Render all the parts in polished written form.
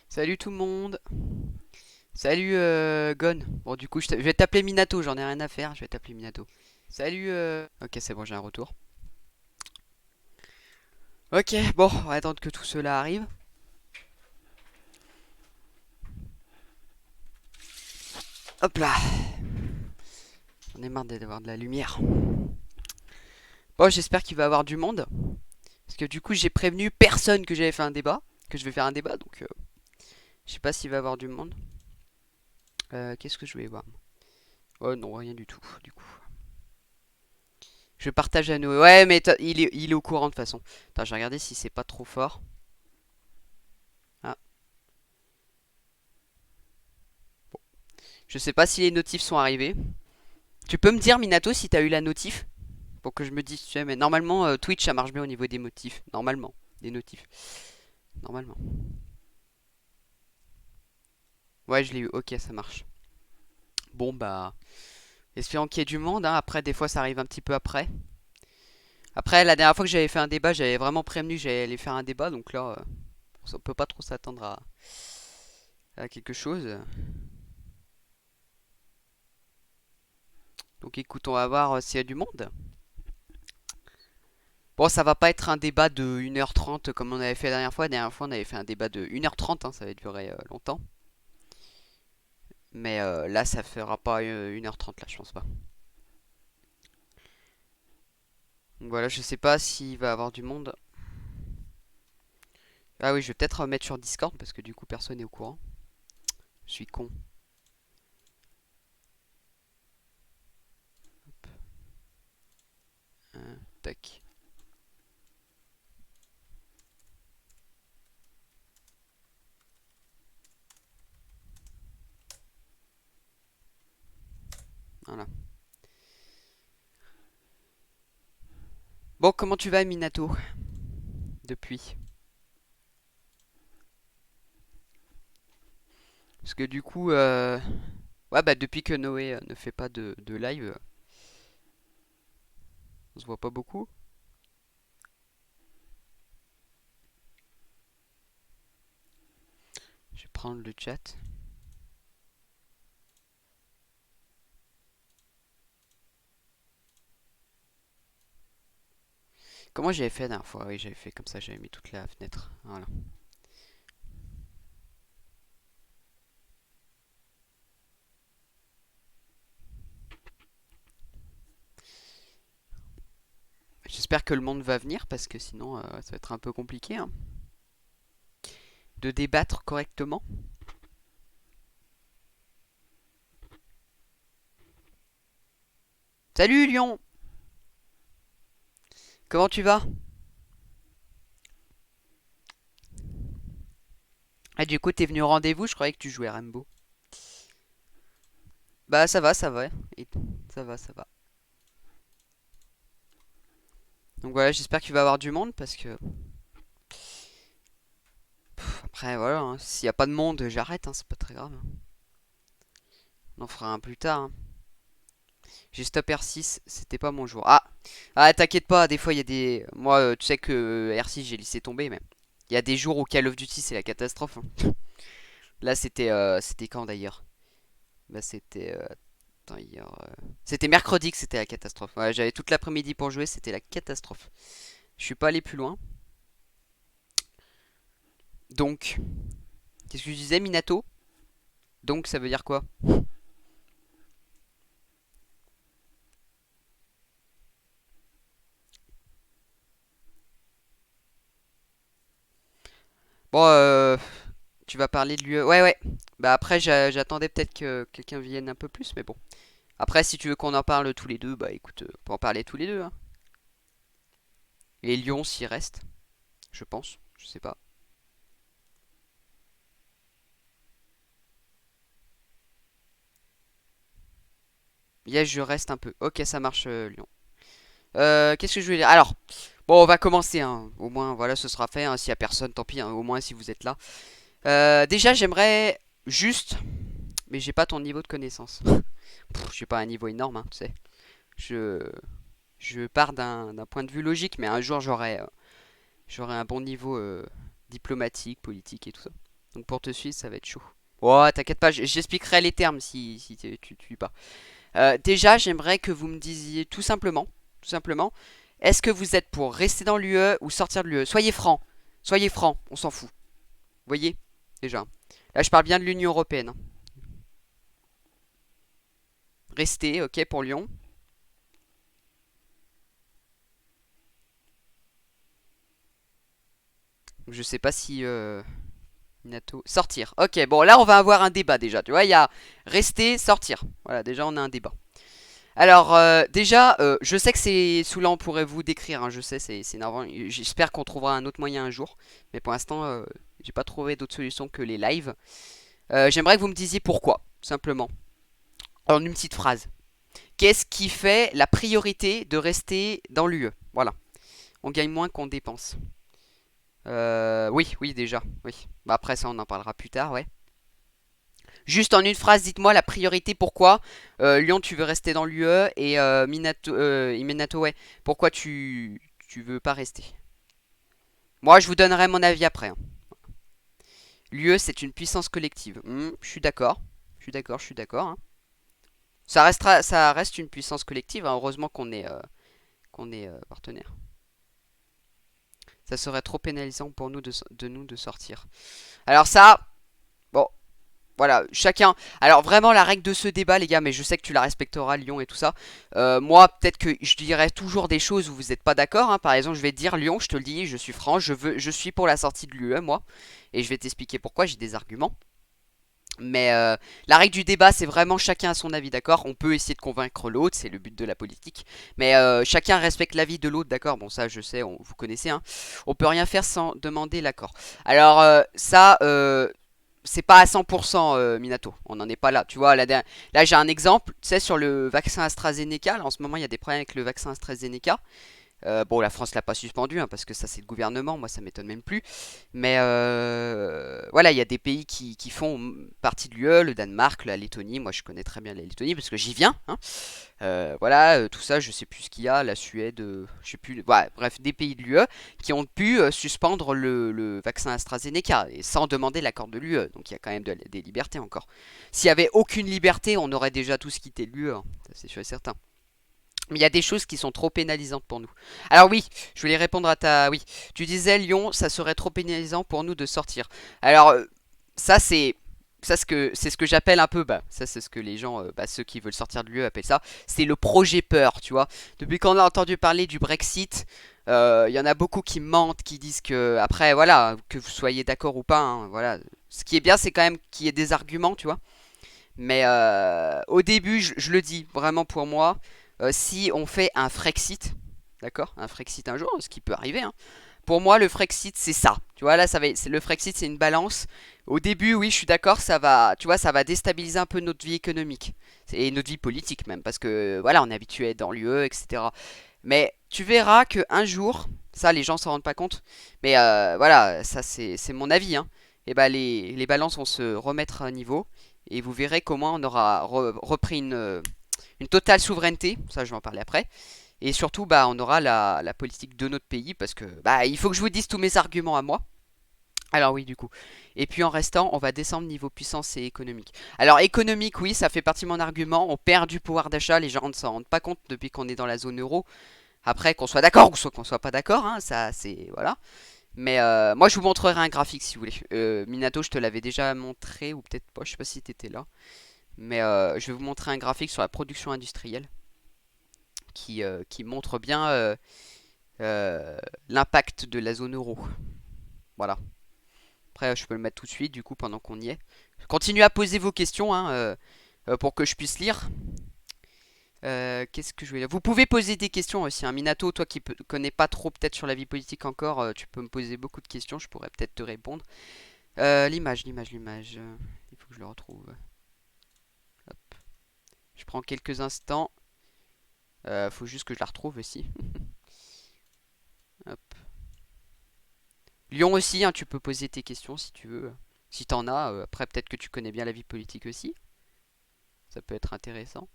Salut tout le monde. Salut Gon. Bon du coup je vais t'appeler Minato, j'en ai rien à faire, je vais t'appeler Minato. Salut Ok c'est bon j'ai un retour. Ok bon on va attendre que tout cela arrive. Hop là. J'en ai marre d'avoir de la lumière. Bon j'espère qu'il va y avoir du monde. Parce que du coup j'ai prévenu personne que j'avais fait un débat. Que je vais faire un débat donc je sais pas s'il va y avoir du monde. Qu'est-ce que je vais voir? Oh non rien du tout du coup. Je partage à Noé. Ouais mais il est au courant de toute façon. Attends je vais regarder si c'est pas trop fort. Ah. Je sais pas si les notifs sont arrivés. Tu peux me dire, Minato, si t'as eu la notif? Pour que je me dise, tu sais, mais normalement, Twitch, ça marche bien au niveau des motifs. Normalement, des notifs. Normalement. Ouais, je l'ai eu. Ok, ça marche. Bon, bah, espérons qu'il y ait du monde, hein. Après, des fois, ça arrive un petit peu après. Après, la dernière fois que j'avais fait un débat, j'avais vraiment prévenu que j'allais aller faire un débat. Donc là, on peut pas trop s'attendre à quelque chose. Donc écoute, on va voir s'il y a du monde. Bon, ça va pas être un débat de 1h30 comme on avait fait la dernière fois. La dernière fois, on avait fait un débat de 1h30, hein, ça va durer longtemps. Mais là, ça fera pas 1h30, là, je pense pas. Donc voilà, je sais pas s'il va y avoir du monde. Ah oui, je vais peut-être remettre sur Discord parce que du coup, personne n'est au courant. Je suis con. Hop, tac. Voilà. Bon, comment tu vas, Minato? Depuis. Parce que du coup, ouais, bah depuis que Noé ne fait pas de live, on se voit pas beaucoup. Je vais prendre le chat. Comment j'avais fait la dernière fois? Oui, j'avais fait comme ça, j'avais mis toute la fenêtre. Voilà. J'espère que le monde va venir parce que sinon ça va être un peu compliqué hein, de débattre correctement. Salut Lyon, comment tu vas? Ah du coup t'es venu au rendez-vous, je croyais que tu jouais à Rainbow. Bah ça va. Et ça va, ça va. Donc voilà, j'espère qu'il va y avoir du monde parce que après voilà, hein, s'il y a pas de monde, j'arrête, hein, c'est pas très grave, hein. On en fera un plus tard, hein. J'ai stop R6, c'était pas mon jour. Ah t'inquiète pas, des fois il y a des. Moi, tu sais que R6 j'ai laissé tomber, mais il y a des jours où Call of Duty c'est la catastrophe, hein. Là c'était quand d'ailleurs? Bah c'était attends, hier, c'était mercredi que c'était la catastrophe. Ouais, j'avais toute l'après-midi pour jouer, c'était la catastrophe. Je suis pas allé plus loin. Donc, qu'est-ce que je disais, Minato? Donc ça veut dire quoi? Bon, tu vas parler de l'UE. Ouais, ouais. Bah après, j'attendais peut-être que quelqu'un vienne un peu plus, mais bon. Après, si tu veux qu'on en parle tous les deux, bah écoute, on peut en parler tous les deux, hein. Et Lyon s'y reste, je pense. Je sais pas. Yes, je reste un peu. Ok, ça marche, Lyon. Qu'est-ce que je voulais dire? Alors, bon, on va commencer, hein. Au moins, voilà, ce sera fait, hein. S'il y a personne, tant pis, hein. Au moins, si vous êtes là. Déjà, j'aimerais juste. Mais j'ai pas ton niveau de connaissance. Je suis pas à un niveau énorme, hein, tu sais. Je, je pars d'un point de vue logique, mais un jour, j'aurai un bon niveau diplomatique, politique et tout ça. Donc, pour te suivre, ça va être chaud. Oh, t'inquiète pas, j'expliquerai les termes si tu suis pas. Déjà, j'aimerais que vous me disiez tout simplement, est-ce que vous êtes pour rester dans l'UE ou sortir de l'UE? Soyez franc, on s'en fout. Vous voyez? Déjà. Là, je parle bien de l'Union Européenne, hein. Restez, ok, pour Lyon. Je sais pas si Minato. Sortir. Ok, bon, là, on va avoir un débat déjà. Tu vois, il y a rester, sortir. Voilà, déjà, on a un débat. Alors, déjà, je sais que c'est saoulant pour vous d'écrire, hein, je sais, c'est énervant. J'espère qu'on trouvera un autre moyen un jour. Mais pour l'instant, j'ai pas trouvé d'autre solution que les lives. J'aimerais que vous me disiez pourquoi, simplement. En une petite phrase. Qu'est-ce qui fait la priorité de rester dans l'UE? Voilà. On gagne moins qu'on dépense. Oui, oui, déjà. Oui. Bah après, ça, on en parlera plus tard, ouais. Juste en une phrase, dites-moi la priorité, pourquoi Lyon, tu veux rester dans l'UE et Minato, ouais. Pourquoi tu veux pas rester? Moi, je vous donnerai mon avis après, hein. L'UE, c'est une puissance collective. Je suis d'accord. Je suis d'accord, je suis d'accord, hein. Ça reste une puissance collective, hein. Heureusement qu'on est partenaire. Ça serait trop pénalisant pour nous de nous de sortir. Alors ça, bon, voilà, chacun. Alors vraiment la règle de ce débat, les gars, mais je sais que tu la respecteras, Lyon et tout ça. Moi, peut-être que je dirais toujours des choses où vous n'êtes pas d'accord, hein. Par exemple, je vais te dire Lyon, je te le dis, je suis franc, je suis pour la sortie de l'UE, moi, et je vais t'expliquer pourquoi. J'ai des arguments. Mais la règle du débat, c'est vraiment chacun a son avis, d'accord? On peut essayer de convaincre l'autre, c'est le but de la politique. Mais chacun respecte l'avis de l'autre, d'accord? Bon, ça, je sais, vous connaissez, hein. On peut rien faire sans demander l'accord. Alors, ça, c'est pas à 100% Minato. On n'en est pas là. Tu vois, là j'ai un exemple. Tu sais, sur le vaccin AstraZeneca, là, en ce moment, il y a des problèmes avec le vaccin AstraZeneca. Bon, la France l'a pas suspendu, hein, parce que ça c'est le gouvernement, moi ça m'étonne même plus. Mais voilà, il y a des pays qui font partie de l'UE, le Danemark, la Lettonie. Moi je connais très bien la Lettonie parce que j'y viens, hein. Voilà, tout ça, je sais plus ce qu'il y a, la Suède, je sais plus. Ouais, bref, des pays de l'UE qui ont pu suspendre le vaccin AstraZeneca et sans demander l'accord de l'UE. Donc il y a quand même des libertés encore. S'il y avait aucune liberté, on aurait déjà tous quitté l'UE, hein, ça, c'est sûr et certain. Mais il y a des choses qui sont trop pénalisantes pour nous. Alors oui, je voulais répondre à ta... Oui, tu disais Lyon, ça serait trop pénalisant pour nous de sortir. Alors ça c'est... C'est ce que j'appelle un peu, bah, ça c'est ce que les gens, bah, ceux qui veulent sortir de l'UE appellent ça, c'est le projet peur, tu vois. Depuis qu'on a entendu parler du Brexit, il y en a beaucoup qui mentent, qui disent que, après, voilà, que vous soyez d'accord ou pas, hein, voilà. Ce qui est bien, c'est quand même qu'il y ait des arguments, tu vois. Mais au début, je le dis vraiment pour moi, si on fait un Frexit, d'accord, un Frexit un jour, ce qui peut arriver, hein, pour moi le Frexit c'est ça. Tu vois là, le Frexit c'est une balance. Au début, oui, je suis d'accord, ça va, tu vois, ça va déstabiliser un peu notre vie économique et notre vie politique même, parce que voilà, on est habitué à être dans l'UE, etc. Mais tu verras que un jour, ça les gens s'en rendent pas compte, mais voilà, ça c'est mon avis, hein. Et bah les balances vont se remettre à niveau et vous verrez comment on aura repris une totale souveraineté, ça je vais en parler après, et surtout bah on aura la politique de notre pays parce que bah il faut que je vous dise tous mes arguments à moi. Alors oui du coup. Et puis en restant, on va descendre niveau puissance et économique. Alors économique oui, ça fait partie de mon argument, on perd du pouvoir d'achat, les gens ne s'en rendent pas compte depuis qu'on est dans la zone euro. Après qu'on soit d'accord ou qu'on soit pas d'accord, hein, ça c'est voilà. Mais moi je vous montrerai un graphique si vous voulez. Minato, je te l'avais déjà montré ou peut-être pas, je sais pas si t'étais là. Mais je vais vous montrer un graphique sur la production industrielle qui montre bien euh, l'impact de la zone euro. Voilà. Après, je peux le mettre tout de suite, du coup, pendant qu'on y est. Continuez à poser vos questions hein, pour que je puisse lire. Qu'est-ce que je vais dire? Vous pouvez poser des questions aussi. Hein. Minato, toi qui connais pas trop peut-être sur la vie politique encore, tu peux me poser beaucoup de questions. Je pourrais peut-être te répondre. L'image. Il faut que je le retrouve. Hop. Je prends quelques instants. Faut juste que je la retrouve aussi. Hop. Lyon aussi, hein, tu peux poser tes questions si tu veux. Si t'en as, après peut-être que tu connais bien la vie politique aussi. Ça peut être intéressant.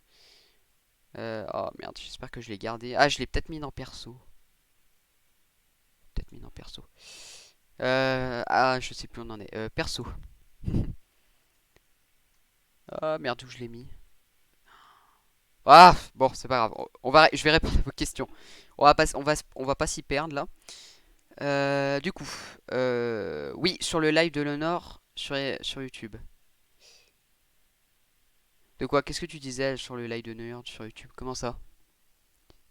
Oh merde, j'espère que je l'ai gardé. Ah, je l'ai peut-être mis dans perso. Peut-être mis dans perso. Ah, je sais plus où on en est. Perso. Ah merde, où je l'ai mis. Ah, bon, c'est pas grave. Je vais répondre à vos questions. On va pas s'y perdre là. Du coup, oui, sur le live de l'honneur sur YouTube. De quoi? Qu'est-ce que tu disais sur le live de l'honneur sur YouTube? Comment ça?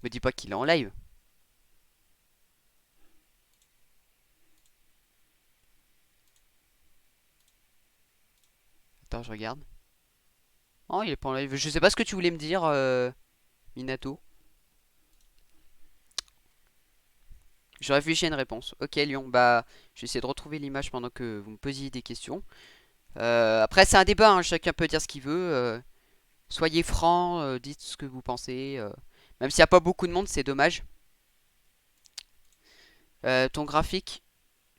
Me dis pas qu'il est en live. Attends, je regarde. Oh, il est pas en live. Je sais pas ce que tu voulais me dire, Minato. Je réfléchis à une réponse. Ok, Lyon. Bah, je vais essayer de retrouver l'image pendant que vous me posiez des questions. Après, c'est un débat, hein, chacun peut dire ce qu'il veut. Soyez franc, dites ce que vous pensez. Même s'il n'y a pas beaucoup de monde, c'est dommage. Ton graphique,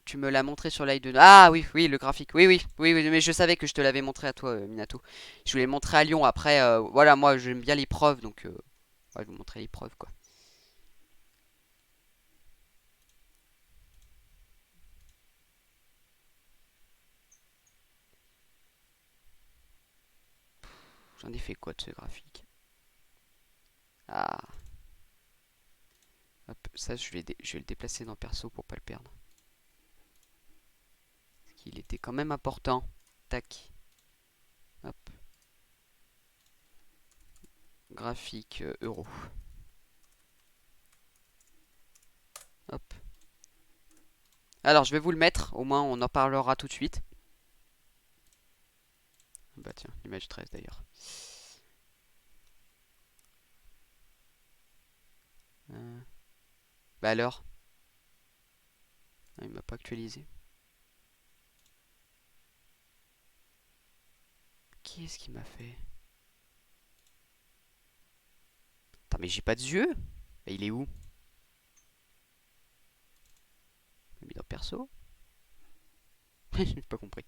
tu me l'as montré sur live de... Ah oui, oui, le graphique. Oui, mais je savais que je te l'avais montré à toi, Minato. Je voulais le montrer à Lyon. Après, voilà, moi, j'aime bien les preuves, donc ouais, je vais vous montrer les preuves, quoi. J'en ai fait quoi de ce graphique? Ah, hop, ça, je vais le déplacer dans perso pour pas le perdre. Parce qu'il était quand même important. Tac, hop, graphique euro. Hop. Alors, je vais vous le mettre, au moins on en parlera tout de suite. Bah tiens, l'image 13 d'ailleurs. Euh, Bah alors, ah, il m'a pas actualisé. Qu'est-ce qu'il m'a fait? Attends, mais j'ai pas de yeux. Et il est où? Il m'a mis dans perso. J'ai pas compris.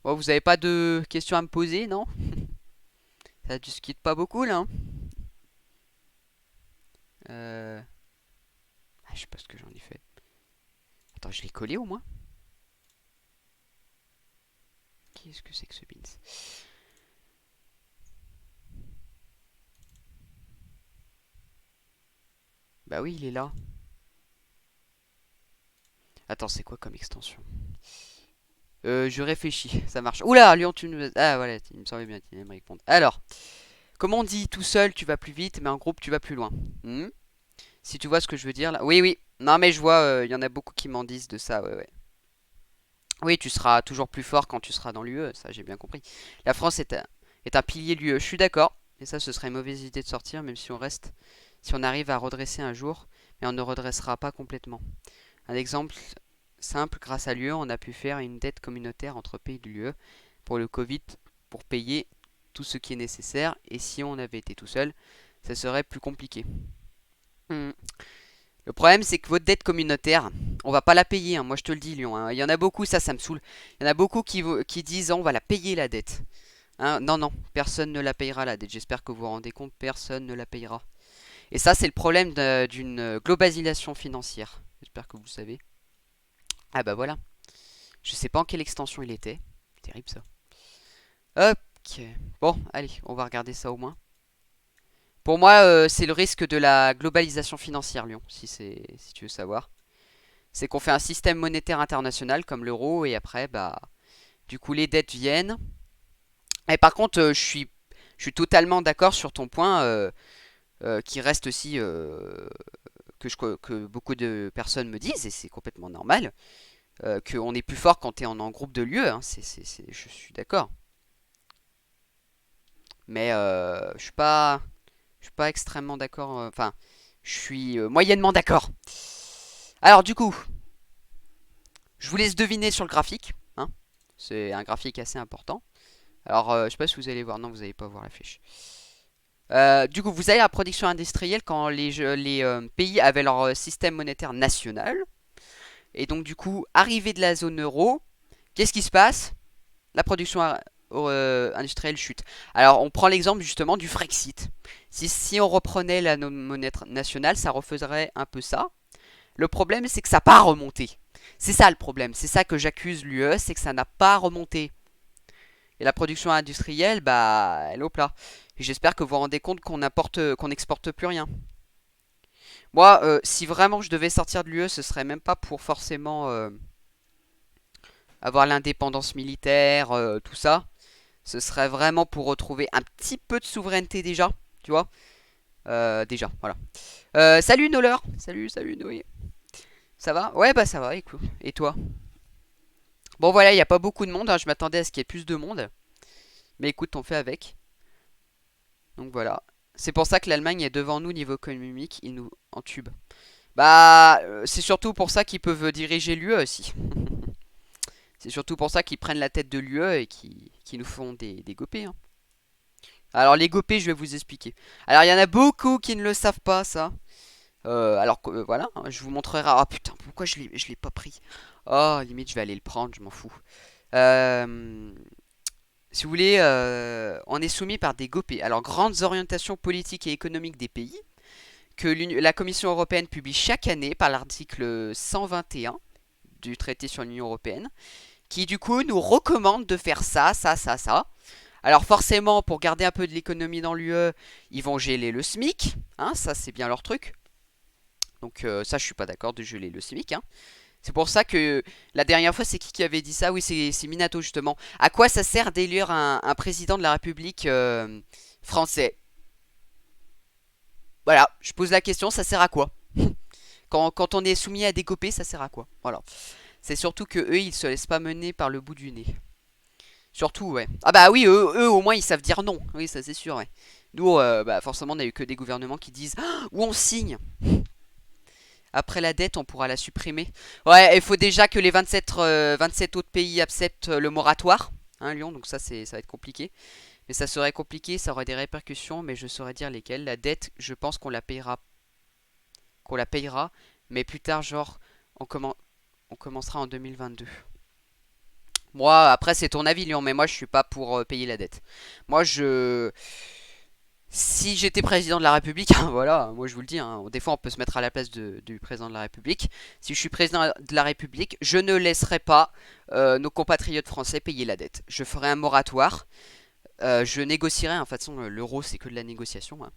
Bon, vous avez pas de questions à me poser, non? Ça discute pas beaucoup là, hein. euh... Ah, je sais pas ce que j'en ai fait. Attends, je l'ai collé au moins. Qu'est-ce que c'est que ce beans? Bah oui, il est là. Attends, c'est quoi comme extension? Je réfléchis, ça marche. Oula, Lyon, tu me... Ah, voilà, il me semblait bien qu'il allait me répondre. Alors, comme on dit, tout seul, tu vas plus vite, mais en groupe, tu vas plus loin. Hmm. Si tu vois ce que je veux dire, là. Oui, oui. Non, mais je vois, il y en a beaucoup qui m'en disent de ça, ouais, ouais. Oui, tu seras toujours plus fort quand tu seras dans l'UE, ça j'ai bien compris. La France est un pilier de l'UE, je suis d'accord. Et ça, ce serait une mauvaise idée de sortir, même si on reste, si on arrive à redresser un jour, mais on ne redressera pas complètement. Un exemple simple, grâce à l'UE, on a pu faire une dette communautaire entre pays de l'UE pour le Covid, pour payer tout ce qui est nécessaire. Et si on avait été tout seul, ça serait plus compliqué. Hmm. Le problème, c'est que votre dette communautaire, on va pas la payer, hein. Moi, je te le dis, Lyon, hein. Il y en a beaucoup, ça me saoule. Il y en a beaucoup qui disent, on va la payer la dette. Hein, non, non, personne ne la payera la dette. J'espère que vous vous rendez compte, personne ne la payera. Et ça, c'est le problème d'une globalisation financière. J'espère que vous le savez. Ah bah voilà. Je sais pas en quelle extension il était. Terrible ça. Ok. Bon, allez, on va regarder ça au moins. Pour moi, c'est le risque de la globalisation financière, Lyon, si tu veux savoir. C'est qu'on fait un système monétaire international comme l'euro et après, bah, du coup, les dettes viennent. Et par contre, je suis totalement d'accord sur ton point, qui reste aussi que beaucoup de personnes me disent, et c'est complètement normal, qu'on est plus fort quand tu es en groupe de lieu. Hein, je suis d'accord. Mais je suis pas extrêmement d'accord. Enfin, je suis moyennement d'accord. Alors du coup, je vous laisse deviner sur le graphique. Hein. C'est un graphique assez important. Alors, je sais pas si vous allez voir. Non, vous n'allez pas voir la fiche. Du coup, vous avez la production industrielle quand les pays avaient leur système monétaire national. Et donc, du coup, arrivé de la zone euro, qu'est-ce qui se passe? La production industrielle chute. Alors, on prend l'exemple justement du Frexit. Si on reprenait la monnaie nationale, ça refaisait un peu ça. Le problème, c'est que ça n'a pas remonté. C'est ça le problème. C'est ça que j'accuse l'UE, c'est que ça n'a pas remonté. Et la production industrielle, bah, elle est au plat. Et j'espère que vous vous rendez compte qu'on n'exporte plus rien. Moi, si vraiment je devais sortir de l'UE, ce serait même pas pour forcément avoir l'indépendance militaire, tout ça. Ce serait vraiment pour retrouver un petit peu de souveraineté déjà, tu vois. Déjà, voilà. Salut Noller. Salut Noé. Ça va? Ouais, bah ça va, écoute. Et toi? Bon voilà, il n'y a pas beaucoup de monde, hein. Je m'attendais à ce qu'il y ait plus de monde. Mais écoute, on fait avec. Donc voilà. C'est pour ça que l'Allemagne est devant nous niveau économique, ils nous entubent. Bah, c'est surtout pour ça qu'ils peuvent diriger l'UE aussi. C'est surtout pour ça qu'ils prennent la tête de l'UE et qui nous font des gopés. Hein. Alors les gopés, je vais vous expliquer. Alors il y en a beaucoup qui ne le savent pas ça. Alors que voilà, hein, je vous montrerai. Ah putain, pourquoi je l'ai pas pris? Oh, limite je vais aller le prendre, je m'en fous. Euh, Si vous voulez, on est soumis par des GOPÉ. Alors, grandes orientations politiques et économiques des pays, que la Commission européenne publie chaque année par l'article 121 du traité sur l'Union européenne, qui du coup nous recommande de faire ça, ça, ça, ça. Alors forcément, pour garder un peu de l'économie dans l'UE, ils vont geler le SMIC, hein, ça c'est bien leur truc. Donc ça, je suis pas d'accord de geler le SMIC. Hein. C'est pour ça que la dernière fois, c'est qui avait dit ça? Oui, c'est Minato justement. À quoi ça sert d'élire un président de la République français? Voilà, je pose la question, ça sert à quoi? Quand on est soumis à des copés, ça sert à quoi? Voilà. C'est surtout que eux, ils se laissent pas mener par le bout du nez. Surtout, ouais. Ah bah oui, eux au moins, ils savent dire non. Oui, ça c'est sûr, ouais. Nous, bah, forcément, on a eu que des gouvernements qui disent ah, où on signe. Après la dette, on pourra la supprimer. Ouais, il faut déjà que les 27 autres pays acceptent le moratoire. Hein, Lyon, donc ça va être compliqué. Mais ça serait compliqué, ça aurait des répercussions, mais je saurais dire lesquelles. La dette, je pense qu'on la payera, mais plus tard, genre, on commencera en 2022. Moi, après, c'est ton avis, Lyon, mais moi, je suis pas pour payer la dette. Moi, si j'étais président de la République, voilà, moi je vous le dis, hein, des fois on peut se mettre à la place du président de la République. Si je suis président de la République, je ne laisserai pas nos compatriotes français payer la dette. Je ferai un moratoire. Je négocierai, hein, de toute façon, l'euro c'est que de la négociation. Hein.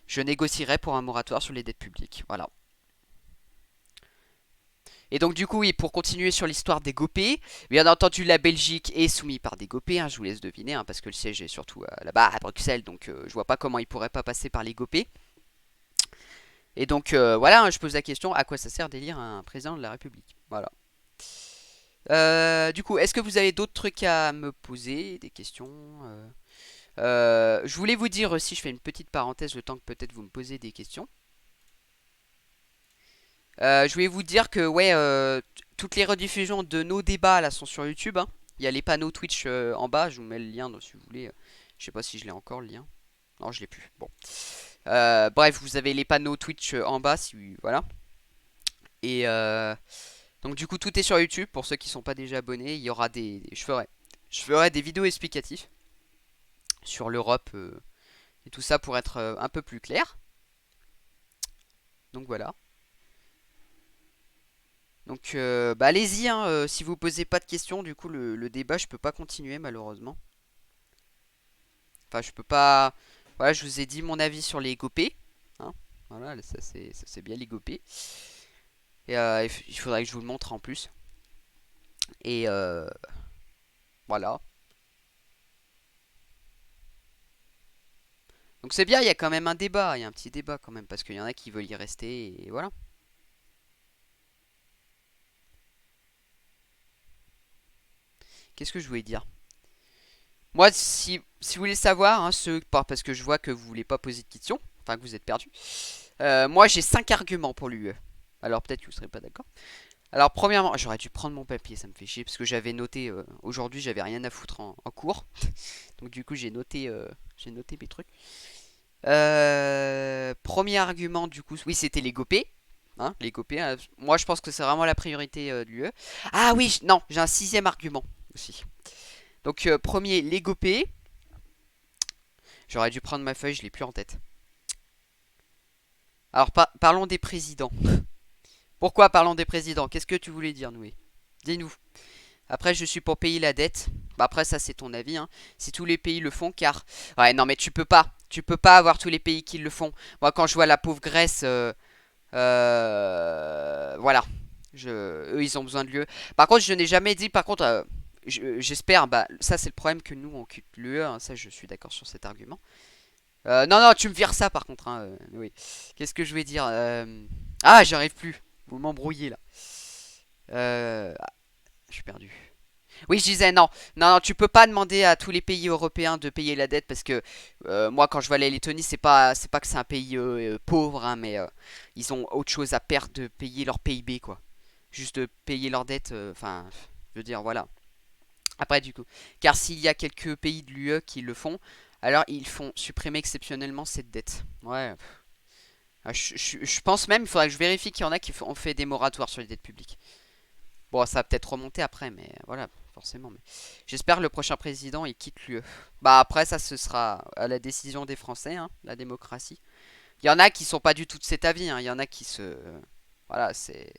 Je négocierai pour un moratoire sur les dettes publiques. Voilà. Et donc du coup, oui, pour continuer sur l'histoire des Gopés, bien entendu la Belgique est soumise par des Gopés, hein, je vous laisse deviner, hein, parce que le siège est surtout là-bas à Bruxelles, donc je vois pas comment ils pourraient pas passer par les Gopés. Et donc voilà, hein, je pose la question, à quoi ça sert d'élire un président de la République? Voilà. Du coup, est-ce que vous avez d'autres trucs à me poser, des questions? Je voulais vous dire aussi, je fais une petite parenthèse le temps que peut-être vous me posez des questions. Je voulais vous dire que ouais, toutes les rediffusions de nos débats là sont sur YouTube, hein. Il y a les panneaux Twitch en bas, je vous mets le lien si vous voulez. Je sais pas si je l'ai encore le lien. Non, je l'ai plus. Bon. Bref, vous avez les panneaux Twitch en bas, si voilà. Et donc du coup, tout est sur YouTube. Pour ceux qui sont pas déjà abonnés, il y aura je ferai des vidéos explicatives sur l'Europe et tout ça pour être un peu plus clair. Donc voilà. Donc bah allez-y, hein, si vous posez pas de questions, du coup le débat je peux pas continuer malheureusement. Enfin je peux pas. Voilà, je vous ai dit mon avis sur les gopés. Hein. Voilà, ça c'est bien les gopés. Et il faudrait que je vous le montre en plus. Et voilà. Donc c'est bien, il y a quand même un débat, il y a un petit débat quand même, parce qu'il y en a qui veulent y rester, et voilà. Qu'est-ce que je voulais dire? Moi, si vous voulez savoir, hein, parce que je vois que vous voulez pas poser de questions, enfin que vous êtes perdu. Moi j'ai 5 arguments pour l'UE. Alors peut-être que vous serez pas d'accord. Alors premièrement, j'aurais dû prendre mon papier, ça me fait chier, parce que j'avais noté, aujourd'hui j'avais rien à foutre en cours. Donc du coup j'ai noté mes trucs. Premier argument du coup, oui c'était les gopés. Hein, les gopés, moi je pense que c'est vraiment la priorité de l'UE. Ah oui, non, j'ai un sixième argument aussi. Donc premier, les gopés. J'aurais dû prendre ma feuille, je l'ai plus en tête. Alors parlons des présidents. Pourquoi parlons des présidents? Qu'est-ce que tu voulais dire, Noué? Dis-nous. Après, je suis pour payer la dette. Bah après, ça c'est ton avis, hein. Si tous les pays le font, car... Ouais, non, mais tu peux pas. Tu peux pas avoir tous les pays qui le font. Moi, quand je vois la pauvre Grèce, voilà. Eux, ils ont besoin de l'UE. Par contre, je n'ai jamais dit, par contre, j'espère, bah ça c'est le problème que nous, on quitte l'UE, hein, ça je suis d'accord sur cet argument. Non, non, tu me vires ça par contre, hein, oui. Qu'est-ce que je vais dire Ah, j'arrive plus. Vous m'embrouillez là. Ah, je suis perdu. Oui, je disais non. Non, non, tu peux pas demander à tous les pays européens de payer la dette parce que moi, quand je vois la Lettonie, c'est pas que c'est un pays pauvre, hein, mais ils ont autre chose à perdre de payer leur PIB, quoi. Juste de payer leur dette, enfin, je veux dire, voilà. Après, du coup, car s'il y a quelques pays de l'UE qui le font, alors ils font supprimer exceptionnellement cette dette. Ouais. Je pense même, il faudrait que je vérifie qu'il y en a qui ont fait des moratoires sur les dettes publiques. Bon, ça va peut-être remonter après, mais voilà, forcément. Mais j'espère que le prochain président il quitte l'UE. Bah après, ça ce sera à la décision des Français, hein, la démocratie. Il y en a qui sont pas du tout de cet avis, hein. Il y en a qui se, voilà, c'est.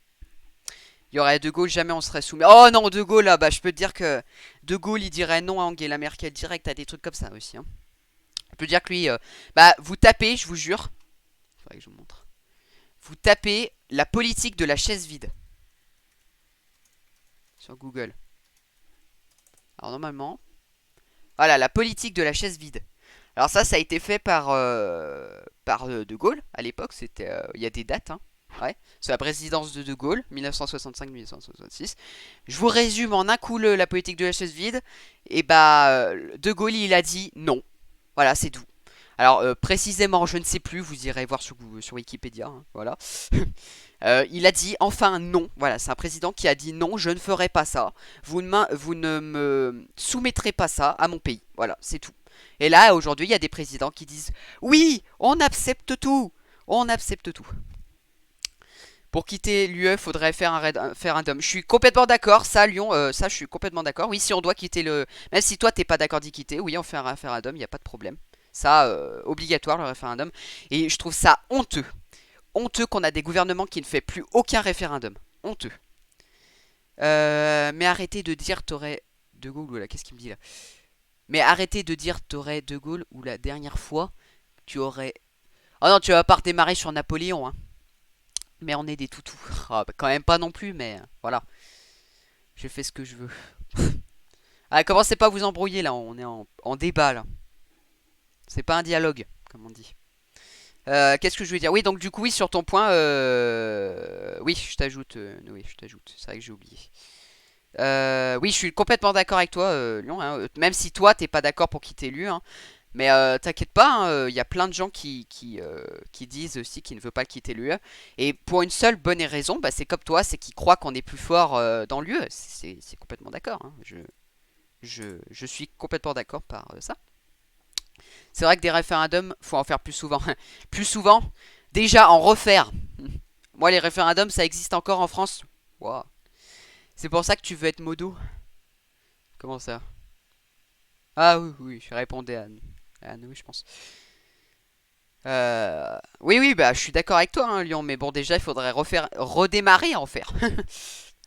Il y aurait De Gaulle, jamais on serait soumis. Oh non, De Gaulle là, bah je peux te dire que De Gaulle il dirait non à Angela Merkel direct à des trucs comme ça aussi, hein. Je peux dire que lui, bah vous tapez, je vous jure. Faudrait que je vous montre. Vous tapez la politique de la chaise vide sur Google. Alors normalement, voilà, la politique de la chaise vide. Alors ça a été fait par De Gaulle à l'époque. C'était, il y a des dates, hein. Ouais, c'est la présidence de Gaulle, 1965-1966. Je vous résume en un coup la politique de la chaise vide. Et bah, De Gaulle il a dit non. Voilà, c'est tout. Alors précisément, je ne sais plus. Vous irez voir sur Wikipédia. Hein, voilà. Il a dit enfin non. Voilà, c'est un président qui a dit non, je ne ferai pas ça. Vous ne me soumettrez pas ça à mon pays. Voilà, c'est tout. Et là, aujourd'hui, il y a des présidents qui disent oui, on accepte tout. On accepte tout. Pour quitter l'UE, il faudrait faire un référendum. Je suis complètement d'accord, ça, Lyon, ça, je suis complètement d'accord. Oui, si on doit quitter le. Même si toi, t'es pas d'accord d'y quitter, oui, on fait un référendum, il n'y a pas de problème. Ça, obligatoire, le référendum. Et je trouve ça honteux. Honteux qu'on a des gouvernements qui ne font plus aucun référendum. Honteux. Mais arrêtez de dire t'aurais De Gaulle, voilà, qu'est-ce qu'il me dit là? Mais arrêtez de dire t'aurais De Gaulle ou la dernière fois tu aurais. Oh non, tu vas pas redémarrer sur Napoléon, hein. Mais on est des toutous. Ah, bah, quand même pas non plus, mais voilà. Je fais ce que je veux. Ah, commencez pas à vous embrouiller là, on est en débat là. C'est pas un dialogue, comme on dit. Qu'est-ce que je veux dire? Oui, donc du coup, oui, sur ton point, oui, je t'ajoute, oui, je t'ajoute. C'est vrai que j'ai oublié. Oui, je suis complètement d'accord avec toi, Lyon, hein. Même si toi, t'es pas d'accord pour quitter l'élu, hein. Mais t'inquiète pas, il y a plein de gens qui disent aussi qu'ils ne veulent pas quitter l'UE. Et pour une seule bonne raison, bah, c'est comme toi, c'est qu'ils croient qu'on est plus fort dans l'UE. C'est complètement d'accord, hein. Je suis complètement d'accord par ça. C'est vrai que des référendums, faut en faire plus souvent. Plus souvent, déjà en refaire. Moi, les référendums, ça existe encore en France. Wow. C'est pour ça que tu veux être modo. Comment ça? Ah oui, oui, je répondais à Anne, oui, je pense. Oui, oui, bah, je suis d'accord avec toi, hein, Lyon. Mais bon, déjà, il faudrait redémarrer à en faire.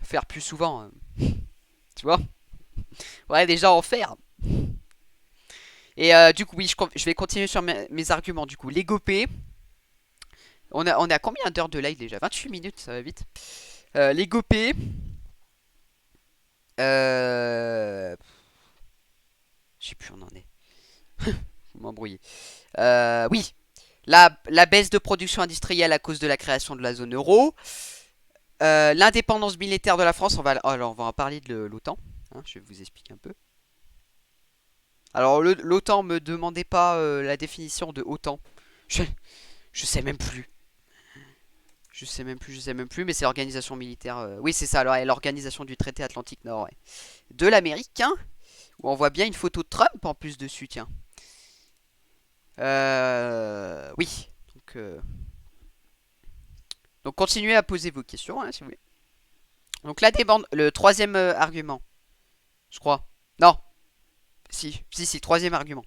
Faire plus souvent, tu vois? Ouais, déjà en faire. Et du coup, oui, je vais continuer sur mes arguments. Du coup, les gopés. On a combien d'heures de live déjà? 28 minutes, ça va vite. Les gopés. Euh... Je sais plus où on en est. Vous m'embrouillez. Oui, la baisse de production industrielle à cause de la création de la zone euro. L'indépendance militaire de la France. Alors, on va en parler de l'OTAN, hein, je vais vous expliquer un peu. Alors, l'OTAN, me demandez pas la définition de OTAN. Je, je sais même plus. Je sais même plus, mais c'est l'organisation militaire. Oui, c'est ça, alors, l'organisation du traité Atlantique Nord, ouais. De l'Amérique, hein, où on voit bien une photo de Trump en plus dessus, tiens. Oui, donc continuez à poser vos questions, hein, si vous voulez. Donc la demande, le troisième argument, je crois. Non, si, troisième argument.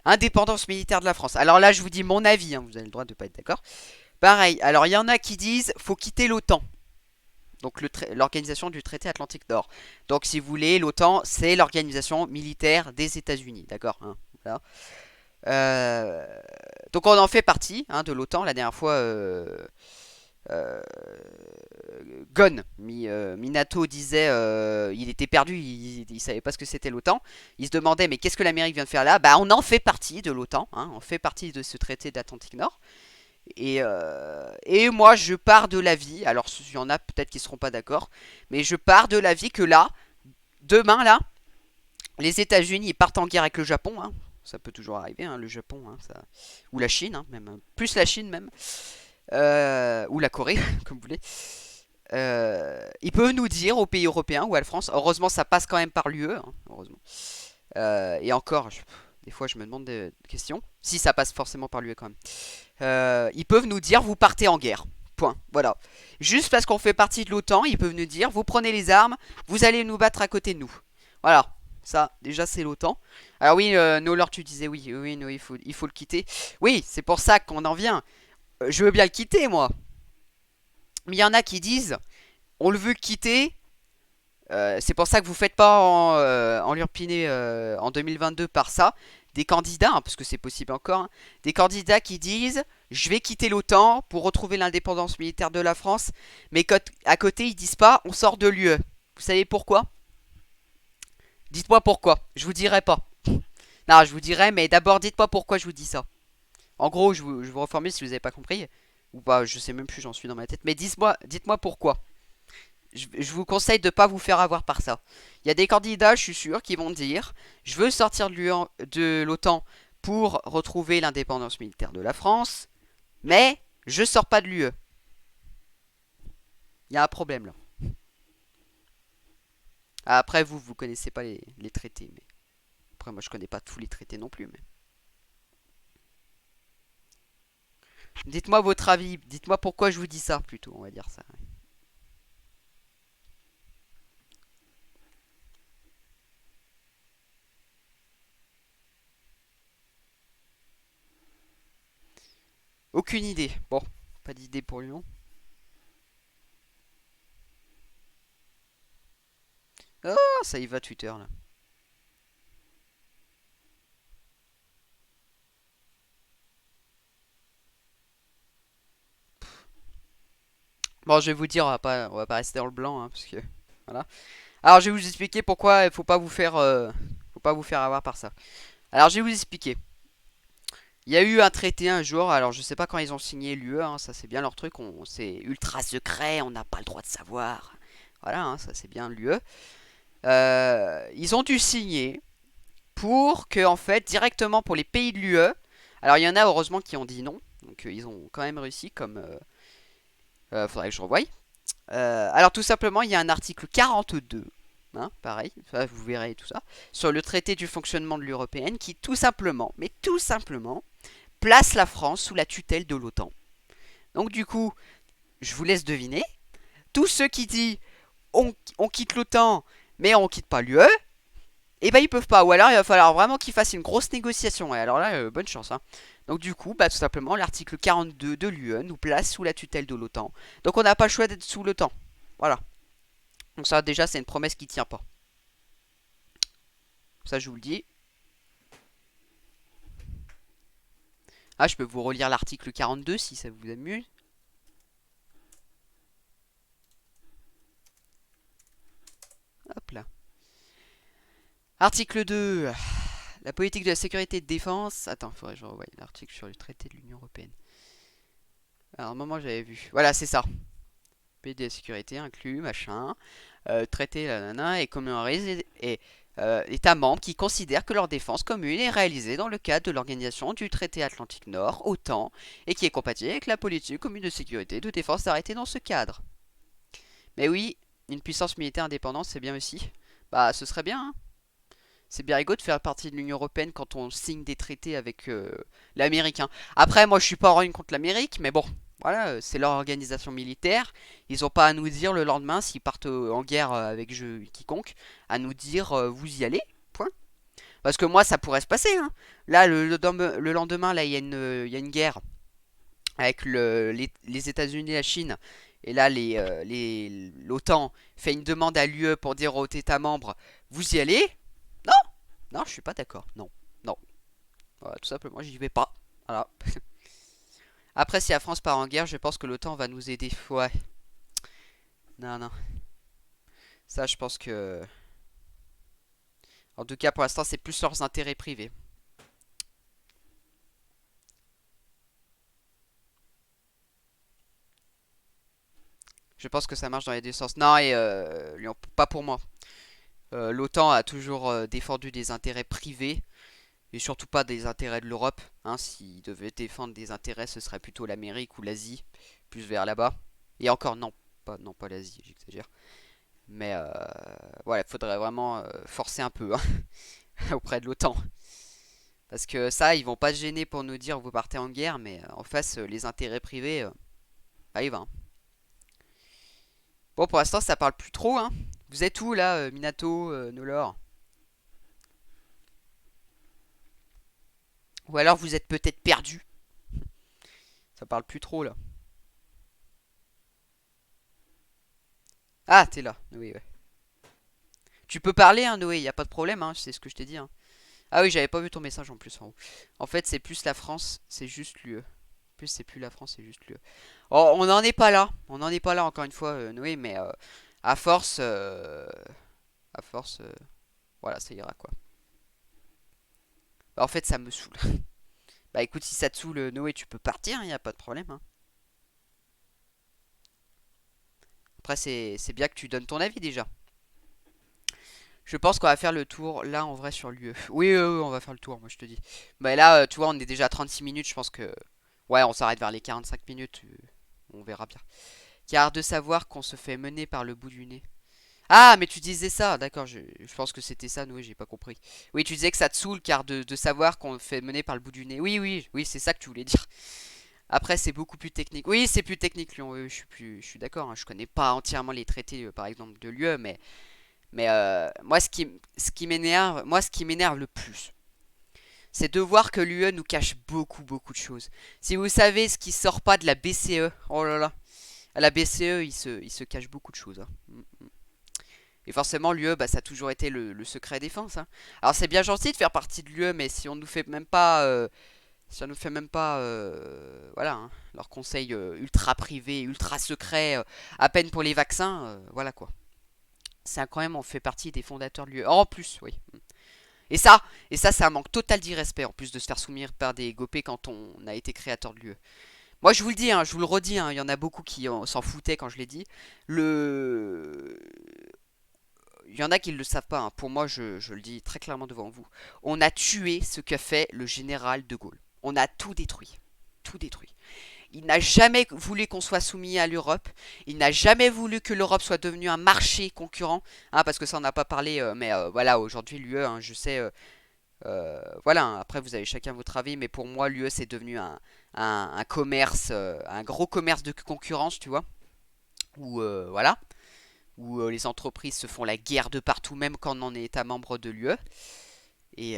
Indépendance militaire de la France. Alors là, je vous dis mon avis, hein, vous avez le droit de ne pas être d'accord. Pareil, alors il y en a qui disent faut quitter l'OTAN. Donc l'organisation du traité Atlantique Nord. Donc si vous voulez, l'OTAN, c'est l'organisation militaire des États-Unis, d'accord, hein, voilà. Euh, donc on en fait partie, hein, de l'OTAN. La dernière fois, euh, Gon, Minato disait il était perdu, il savait pas ce que c'était l'OTAN. Il se demandait mais qu'est-ce que l'Amérique vient de faire là? Bah on en fait partie de l'OTAN, hein, on fait partie de ce traité d'Atlantique Nord. Et moi je pars de l'avis, alors il y en a peut-être qui seront pas d'accord, mais je pars de l'avis que là, demain là, les États-Unis partent en guerre avec le Japon, hein. Ça peut toujours arriver, hein, le Japon, hein, ça... ou la Chine, hein, même plus la Chine même, ou la Corée, comme vous voulez. Il peut nous dire aux pays européens ou à la France, heureusement ça passe quand même par l'UE, hein, heureusement. Et encore, des fois je me demande des questions, si ça passe forcément par l'UE quand même. Ils peuvent nous dire vous partez en guerre. Point. Voilà. Juste parce qu'on fait partie de l'OTAN, ils peuvent nous dire vous prenez les armes, vous allez nous battre à côté de nous. Voilà. Ça, déjà, c'est l'OTAN. Alors oui, Nolor, tu disais oui, oui, non, il faut le quitter. Oui, c'est pour ça qu'on en vient. Je veux bien le quitter, moi. Mais il y en a qui disent on le veut quitter. C'est pour ça que vous faites pas en l'urpiner en 2022 par ça. Des candidats, hein, parce que c'est possible encore, hein, des candidats qui disent je vais quitter l'OTAN pour retrouver l'indépendance militaire de la France, mais à côté ils disent pas on sort de l'UE. Vous savez pourquoi? Dites-moi pourquoi. Je vous dirai pas. Non, je vous dirai, mais d'abord dites-moi pourquoi je vous dis ça. En gros, je vous reformule si vous n'avez pas compris. Ou pas, je sais même plus, j'en suis dans ma tête. Mais dites-moi pourquoi. Je vous conseille de ne pas vous faire avoir par ça. Il y a des candidats, je suis sûr, qui vont dire je veux sortir de l'OTAN pour retrouver l'indépendance militaire de la France, mais je sors pas de l'UE. Il y a un problème là. Après, vous connaissez pas les traités, mais après, moi je connais pas tous les traités non plus. Mais dites-moi votre avis, dites-moi pourquoi je vous dis ça plutôt, on va dire ça. Aucune idée. Bon, pas d'idée pour Lyon. Ah, ça y va Twitter là. Bon, je vais vous dire, on va pas rester dans le blanc, hein, parce que voilà. Alors, je vais vous expliquer pourquoi il faut pas vous faire avoir par ça. Alors, je vais vous expliquer. Il y a eu un traité un jour, alors je sais pas quand ils ont signé l'UE, hein, ça c'est bien leur truc, c'est ultra secret, on n'a pas le droit de savoir. Voilà, hein, ça c'est bien l'UE. Ils ont dû signer pour que, en fait, directement pour les pays de l'UE, alors il y en a heureusement qui ont dit non, donc ils ont quand même réussi, comme faudrait que je revoie. Alors tout simplement, il y a un article 42, hein, pareil, ça, vous verrez tout ça, sur le traité du fonctionnement de l'Union européenne qui tout simplement, mais tout simplement, place la France sous la tutelle de l'OTAN. Donc du coup, je vous laisse deviner, tous ceux qui disent on quitte l'OTAN mais on quitte pas l'UE, et ben ils peuvent pas, ou alors il va falloir vraiment qu'ils fassent une grosse négociation, et alors là, bonne chance, hein. Donc du coup, bah tout simplement, l'article 42 de l'UE nous place sous la tutelle de l'OTAN. Donc on n'a pas le choix d'être sous l'OTAN. Voilà. Donc ça déjà c'est une promesse qui tient pas. Ça je vous le dis. Ah, je peux vous relire l'article 42 si ça vous amuse. Hop là. Article 2. La politique de la sécurité et de défense. Attends, faudrait que je revoie l'article sur le traité de l'Union Européenne. Alors, à un moment, j'avais vu. Voilà, c'est ça. Politique de la sécurité inclut, machin. Traité, la nana, et communautarise et États membres qui considèrent que leur défense commune est réalisée dans le cadre de l'organisation du traité Atlantique Nord, OTAN, et qui est compatible avec la politique commune de sécurité et de défense arrêtée dans ce cadre. Mais oui, une puissance militaire indépendante, c'est bien aussi. Bah, ce serait bien, hein. C'est bien rigolo de faire partie de l'Union Européenne quand on signe des traités avec l'Amérique, hein. Après, moi, je suis pas en rien contre l'Amérique, mais bon, voilà, c'est leur organisation militaire. Ils ont pas à nous dire le lendemain, s'ils partent en guerre avec quiconque, à nous dire vous y allez, point. Parce que moi, ça pourrait se passer, hein. Là, le lendemain, là, il y a une guerre avec les États-Unis et la Chine. Et là, l'OTAN fait une demande à l'UE pour dire aux États membres, vous y allez? Non, non, je suis pas d'accord. Non, non. Voilà, tout simplement, j'y vais pas. Voilà. Après, si la France part en guerre, je pense que l'OTAN va nous aider. Ouais. Non, non. Ça, je pense que... En tout cas, pour l'instant, c'est plus leurs intérêts privés. Je pense que ça marche dans les deux sens. Non, et pas pour moi. L'OTAN a toujours défendu des intérêts privés et surtout pas des intérêts de l'Europe. Hein, s'il devait défendre des intérêts, ce serait plutôt l'Amérique ou l'Asie, plus vers là-bas. Et encore, non, pas l'Asie, j'exagère. Mais voilà, il faudrait vraiment forcer un peu, hein, auprès de l'OTAN. Parce que ça, ils vont pas se gêner pour nous dire vous partez en guerre, mais en face, les intérêts privés, bah, il va, hein. Bon, pour l'instant, ça parle plus trop, hein. Vous êtes où là, Minato, Nolor? Ou alors vous êtes peut-être perdu. Ça parle plus trop là. Ah, t'es là. Oui, ouais. Tu peux parler, hein, Noé, y a pas de problème, hein, c'est ce que je t'ai dit, hein. Ah oui, j'avais pas vu ton message en plus en haut. En fait, c'est plus la France, c'est juste l'UE. En plus, c'est plus la France, c'est juste l'UE. Oh, on n'en est pas là. On n'en est pas là, encore une fois, Noé, mais à force. À force. Voilà, ça ira quoi. Bah, en fait, ça me saoule. Bah écoute, si ça te saoule, Noé, tu peux partir, y a pas de problème, hein. Après, c'est bien que tu donnes ton avis déjà. Je pense qu'on va faire le tour là en vrai sur l'UE. Oui, on va faire le tour, moi je te dis. Bah là, tu vois, on est déjà à 36 minutes, je pense que. Ouais, on s'arrête vers les 45 minutes. On verra bien. Car de savoir qu'on se fait mener par le bout du nez. Ah, mais tu disais ça, d'accord, je pense que c'était ça, oui, j'ai pas compris. Oui, tu disais que ça te saoule car de savoir qu'on fait mener par le bout du nez. Oui, oui, oui, c'est ça que tu voulais dire. Après, c'est beaucoup plus technique. Oui, c'est plus technique, Lyon, oui, je suis d'accord, hein. Je connais pas entièrement les traités, par exemple, de l'UE, mais moi, ce qui m'énerve le plus, c'est de voir que l'UE nous cache beaucoup, beaucoup de choses. Si vous savez ce qui sort pas de la BCE, oh là là, à la BCE, il se cache beaucoup de choses, hein. Et forcément, l'UE, bah, ça a toujours été le secret défense, hein. Alors, c'est bien gentil de faire partie de l'UE, mais si on nous fait même pas Ça nous fait même pas, voilà, hein, leur conseil ultra privé, ultra secret, à peine pour les vaccins, voilà quoi. C'est quand même, on fait partie des fondateurs de l'UE. En plus, oui. Et ça, c'est un manque total d'irrespect, en plus de se faire soumettre par des gopés quand on a été créateur de l'UE. Moi, je vous le dis, hein, je vous le redis, hein, il y en a beaucoup qui s'en foutaient quand je l'ai dit. Le... Il y en a qui ne le savent pas, hein. Pour moi, je le dis très clairement devant vous. On a tué ce qu'a fait le général de Gaulle. On a tout détruit. Tout détruit. Il n'a jamais voulu qu'on soit soumis à l'Europe. Il n'a jamais voulu que l'Europe soit devenue un marché concurrent. Hein, parce que ça, on n'a pas parlé. Mais voilà, aujourd'hui, l'UE, hein, je sais. Voilà, hein, après, vous avez chacun votre avis. Mais pour moi, l'UE, c'est devenu un commerce. Un gros commerce de concurrence, tu vois. Où, voilà. Où les entreprises se font la guerre de partout, même quand on en est État membre de l'UE. Et,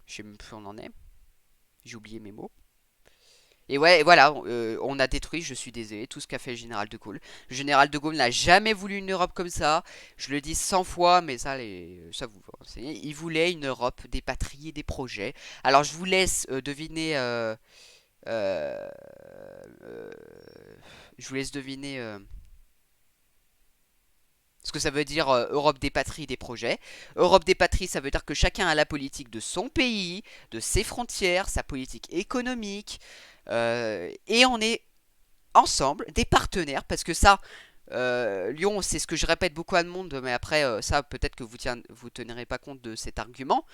je sais même plus où on en est. J'ai oublié mes mots. Et ouais, voilà, on a détruit, je suis désolé, tout ce qu'a fait le général de Gaulle. Le général de Gaulle n'a jamais voulu une Europe comme ça. Je le dis 100 fois, mais ça, ça vous renseignez. Il voulait une Europe des patries et des projets. Alors je vous laisse deviner. Euh, euh, je vous laisse deviner ce que ça veut dire Europe des patries et des projets. Europe des patries, ça veut dire que chacun a la politique de son pays, de ses frontières, sa politique économique. Et on est ensemble des partenaires parce que ça, Lyon, c'est ce que je répète beaucoup à tout le monde, mais après ça peut-être que vous tiendrez pas compte de cet argument,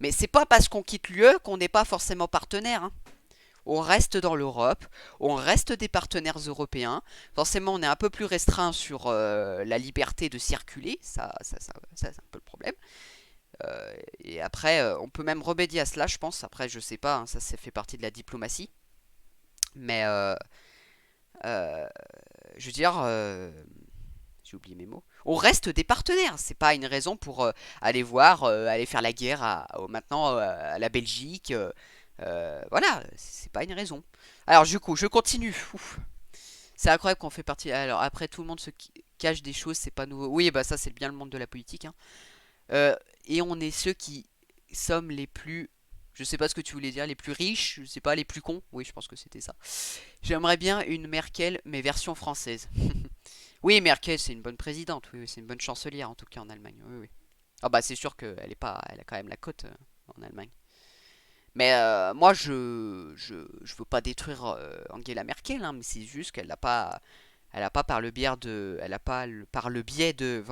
mais c'est pas parce qu'on quitte l'UE qu'on n'est pas forcément partenaire, hein. On reste dans l'Europe, on reste des partenaires européens. Forcément, on est un peu plus restreint sur la liberté de circuler, ça, c'est un peu le problème. Et après, on peut même remédier à cela, je pense. Après, je sais pas, hein, ça fait partie de la diplomatie. Mais euh, je veux dire, j'ai oublié mes mots. On reste des partenaires. C'est pas une raison pour aller voir, aller faire la guerre maintenant à la Belgique. Voilà, c'est pas une raison. Alors du coup, je continue. Ouf. C'est incroyable qu'on fait partie. Alors après, tout le monde se cache des choses, c'est pas nouveau. Oui, bah ça c'est bien le monde de la politique, hein. Euh, et on est ceux qui sommes les plus. Je sais pas ce que tu voulais dire, les plus riches, je sais pas, les plus cons. Oui, je pense que c'était ça. J'aimerais bien une Merkel, mais version française. Oui, Merkel, c'est une bonne présidente. Oui, oui, c'est une bonne chancelière en tout cas en Allemagne. Oui, oui. Ah bah c'est sûr qu'elle est pas, elle a quand même la cote en Allemagne. Mais moi, je veux pas détruire Angela Merkel, hein, mais c'est juste qu'elle n'a pas, elle a pas par le biais de, elle a pas par le biais de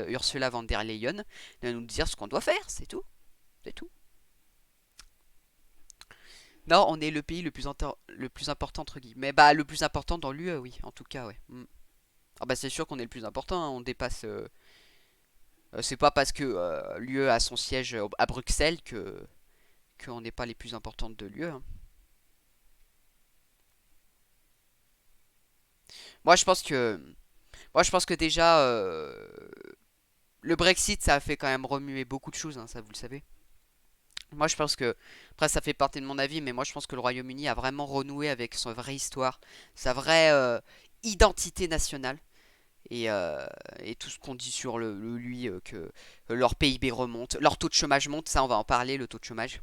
Ursula von der Leyen de nous dire ce qu'on doit faire, c'est tout, c'est tout. Non, on est le pays le plus important entre guillemets. Bah le plus important dans l'UE, oui, en tout cas, ouais. Mm. Ah bah c'est sûr qu'on est le plus important, hein, on dépasse. C'est pas parce que l'UE a son siège à Bruxelles que qu'on n'est pas les plus importantes de l'UE, hein. Moi, je pense que, moi, je pense que déjà, le Brexit, ça a fait quand même remuer beaucoup de choses, hein, ça vous le savez. Moi, je pense que, après, ça fait partie de mon avis, mais moi, je pense que le Royaume-Uni a vraiment renoué avec sa vraie histoire, sa vraie identité nationale. Et tout ce qu'on dit sur lui, que leur PIB remonte, leur taux de chômage monte, ça on va en parler, le taux de chômage.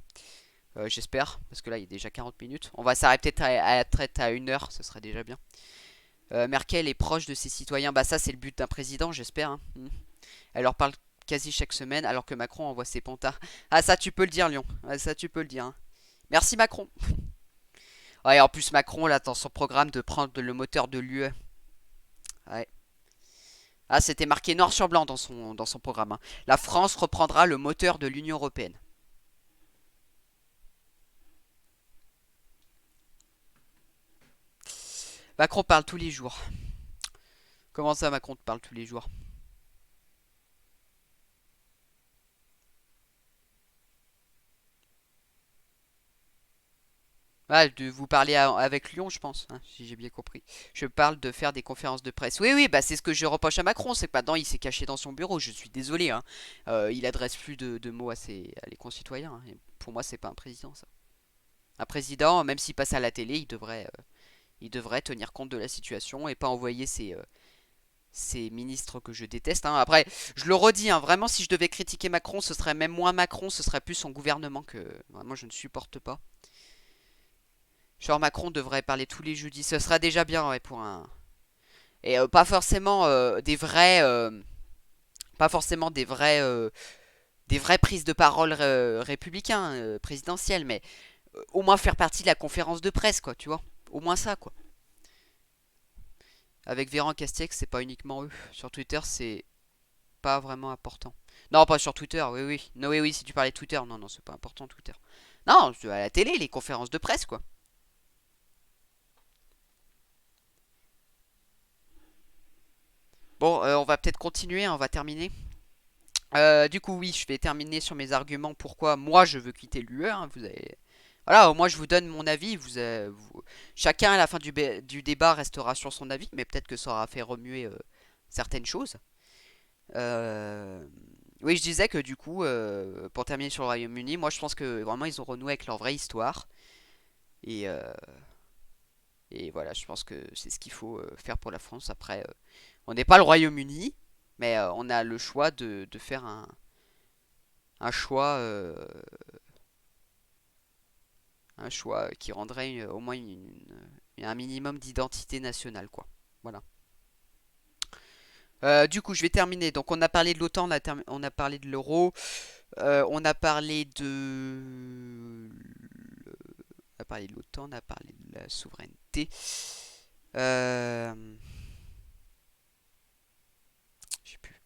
J'espère, parce que là il est déjà 40 minutes. On va s'arrêter peut-être à la traite à 1 heure, ce serait déjà bien. Merkel est proche de ses citoyens, bah ça c'est le but d'un président, j'espère, hein. Elle leur parle quasi chaque semaine, alors que Macron envoie ses pontards. Ah ça tu peux le dire, Lyon, ah, ça tu peux le dire, hein. Merci Macron. Ouais, en plus Macron là dans son programme de prendre le moteur de l'UE. Ouais. Ah, c'était marqué noir sur blanc dans son programme, hein. La France reprendra le moteur de l'Union européenne. Macron parle tous les jours. Comment ça, Macron te parle tous les jours? Ah, de vous parler avec Lyon, je pense, hein, si j'ai bien compris. Je parle de faire des conférences de presse. Oui, oui, bah c'est ce que je reproche à Macron, c'est que maintenant il s'est caché dans son bureau. Je suis désolé, hein. Il adresse plus de mots à les concitoyens, hein. Et pour moi, c'est pas un président, ça. Un président, même s'il passe à la télé, il devrait tenir compte de la situation et pas envoyer ces ministres que je déteste, hein. Après, je le redis, hein, vraiment, si je devais critiquer Macron, ce serait même moins Macron, ce serait plus son gouvernement que vraiment je ne supporte pas. Genre Macron devrait parler tous les jeudis, ce serait déjà bien, ouais, pour un. Et pas forcément des vrais, pas forcément des vraies prises de parole républicains, présidentielles, mais au moins faire partie de la conférence de presse, quoi, tu vois. Au moins ça, quoi. Avec Véran Castex, c'est pas uniquement eux. Sur Twitter, c'est pas vraiment important. Non, pas sur Twitter, oui, oui. Non, oui, oui, si tu parlais de Twitter, non, non, c'est pas important, Twitter. Non, à la télé, les conférences de presse, quoi. Bon, on va peut-être continuer, hein, on va terminer. Du coup, oui, je vais terminer sur mes arguments pourquoi moi je veux quitter l'UE, hein, vous avez. Voilà, au moins je vous donne mon avis. Chacun à la fin du débat restera sur son avis, mais peut-être que ça aura fait remuer certaines choses. Euh, Oui, je disais que du coup, pour terminer sur le Royaume-Uni, moi je pense que vraiment ils ont renoué avec leur vraie histoire. Et, euh, et voilà, je pense que c'est ce qu'il faut faire pour la France. Après, on n'est pas le Royaume-Uni, mais on a le choix de faire un choix, un choix qui rendrait au moins un minimum d'identité nationale, quoi. Voilà. Du coup, je vais terminer. Donc, on a parlé de l'OTAN, on a parlé de l'euro, on a parlé on a parlé de l'OTAN, on a parlé de la souveraineté. Euh, je sais plus.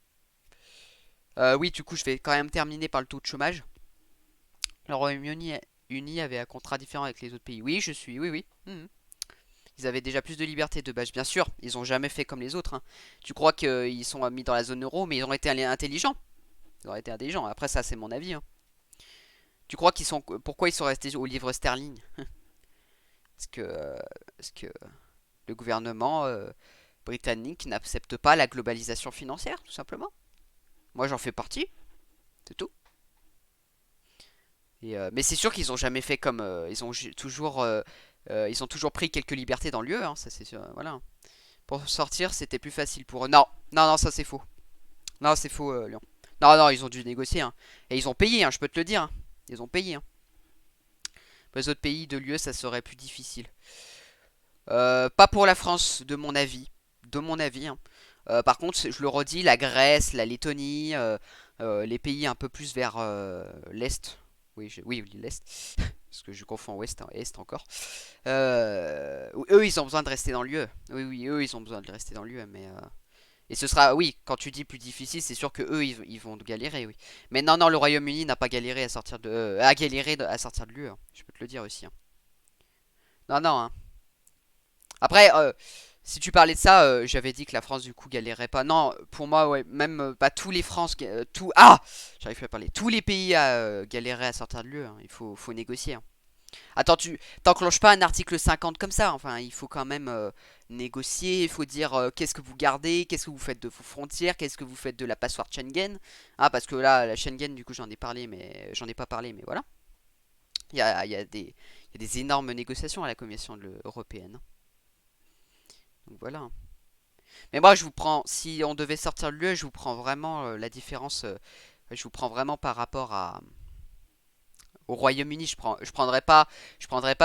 Oui, du coup, je vais quand même terminer par le taux de chômage. Le Royaume-Uni avait un contrat différent avec les autres pays. Oui, je suis. Oui, oui. Mhm. Ils avaient déjà plus de liberté de base, bien sûr. Ils ont jamais fait comme les autres, hein. Tu crois qu'ils sont mis dans la zone euro, mais ils ont été intelligents. Ils ont été intelligents. Après, ça, c'est mon avis, hein. Tu crois qu'ils sont. Pourquoi ils sont restés au livre sterling? Parce que le gouvernement britannique n'accepte pas la globalisation financière, tout simplement. Moi, j'en fais partie, c'est tout. Mais c'est sûr qu'ils ont jamais fait comme. Ils ont toujours pris quelques libertés dans l'UE, hein, ça c'est sûr. Voilà. Pour sortir, c'était plus facile pour eux. Non, non, non, ça c'est faux. Non, c'est faux, Lyon. Non, non, ils ont dû négocier, hein. Et ils ont payé, hein, je peux te le dire, hein. Ils ont payé, hein. Pour les autres pays de l'UE, ça serait plus difficile. Pas pour la France, de mon avis. De mon avis, hein. Par contre, je le redis, la Grèce, la Lettonie, les pays un peu plus vers l'Est. Oui, oui, l'Est. Parce que je confonds Ouest et Est encore. Eux, ils ont besoin de rester dans l'UE. Oui, oui, eux, ils ont besoin de rester dans l'UE. Et ce sera, oui, quand tu dis plus difficile, c'est sûr que eux, ils vont galérer, oui. Mais non, non, le Royaume-Uni n'a pas galéré à sortir à sortir de l'UE, hein. Je peux te le dire aussi, hein. Non, non, hein. Après, si tu parlais de ça, j'avais dit que la France du coup galérait pas. Non, pour moi, ouais, même pas tous les France, j'arrive plus à parler. Tous les pays galéraient à sortir de l'UE, hein. Faut négocier, hein. Attends, tu t'enclenches pas un article 50 comme ça. Enfin, il faut quand même négocier. Il faut dire qu'est-ce que vous gardez, qu'est-ce que vous faites de vos frontières, qu'est-ce que vous faites de la passoire Schengen. Ah, parce que là, la Schengen, du coup, j'en ai parlé, mais j'en ai pas parlé, mais voilà. Il y a des énormes négociations à la Commission européenne. Donc voilà, hein. Mais moi, je vous prends, si on devait sortir de l'UE, je vous prends vraiment la différence. Je vous prends vraiment par rapport au Royaume-Uni. Je prendrais pas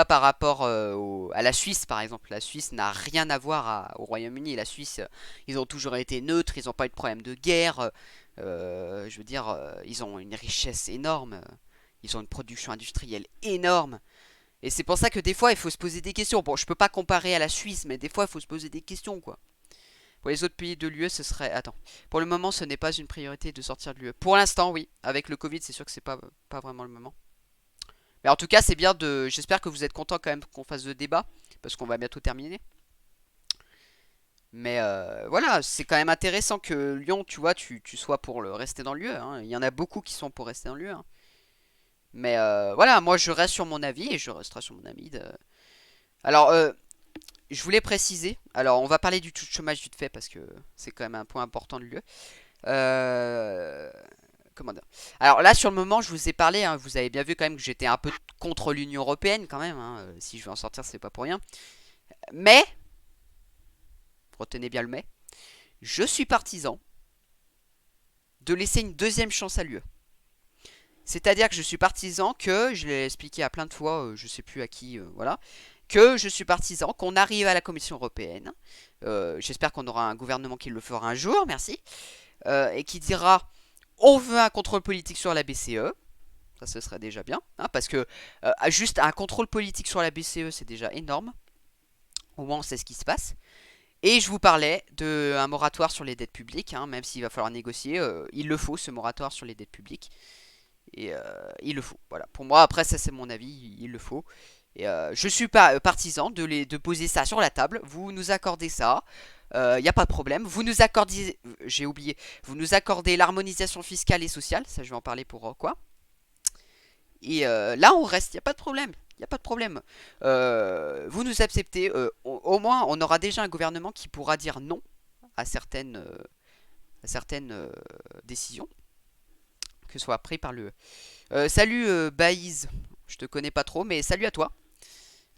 par rapport à la Suisse, par exemple. La Suisse n'a rien à voir au Royaume-Uni. La Suisse, ils ont toujours été neutres. Ils n'ont pas eu de problème de guerre. Je veux dire, ils ont une richesse énorme. Ils ont une production industrielle énorme. Et c'est pour ça que des fois, il faut se poser des questions. Bon, je peux pas comparer à la Suisse, mais des fois, il faut se poser des questions, quoi. Pour les autres pays de l'UE, ce serait. Attends. Pour le moment, ce n'est pas une priorité de sortir de l'UE. Pour l'instant, oui. Avec le Covid, c'est sûr que c'est pas vraiment le moment. Mais en tout cas, c'est bien de. J'espère que vous êtes content quand même qu'on fasse le débat. Parce qu'on va bientôt terminer. Mais voilà, c'est quand même intéressant que Lyon, tu vois, tu sois pour le rester dans l'UE, hein. Il y en a beaucoup qui sont pour rester dans l'UE, hein. Mais voilà, moi je reste sur mon avis et je resterai sur mon avis. Alors, je voulais préciser. Alors, on va parler du taux de chômage vite fait parce que c'est quand même un point important de l'UE. Euh, Comment dire? Alors là, sur le moment, je vous ai parlé, hein, vous avez bien vu quand même que j'étais un peu contre l'Union Européenne quand même, hein. Si je veux en sortir, c'est pas pour rien. Mais, retenez bien le mais, Je suis partisan de laisser une deuxième chance à l'UE. C'est-à-dire que je suis partisan que, je l'ai expliqué à plein de fois, je sais plus à qui, voilà, que je suis partisan qu'on arrive à la Commission européenne. J'espère qu'on aura un gouvernement qui le fera un jour, merci, et qui dira on veut un contrôle politique sur la BCE. Ça, ce serait déjà bien, hein, parce que juste un contrôle politique sur la BCE, c'est déjà énorme. Au moins, on sait ce qui se passe. Et je vous parlais d'un moratoire sur les dettes publiques, hein, même s'il va falloir négocier. Il le faut, ce moratoire sur les dettes publiques. Et il le faut. Voilà. Pour moi, après, ça, c'est mon avis. Il le faut. Et je suis pas partisan de poser ça sur la table. Vous nous accordez ça. Il n'y a pas de problème. Vous nous accordez. J'ai oublié. Vous nous accordez l'harmonisation fiscale et sociale. Ça, je vais en parler pour quoi. Et là, on reste, il n'y a pas de problème. Il n'y a pas de problème. Vous nous acceptez. Au moins, on aura déjà un gouvernement qui pourra dire non à certaines décisions que ce soit prises par le. Salut Baïs. Je te connais pas trop, mais salut à toi.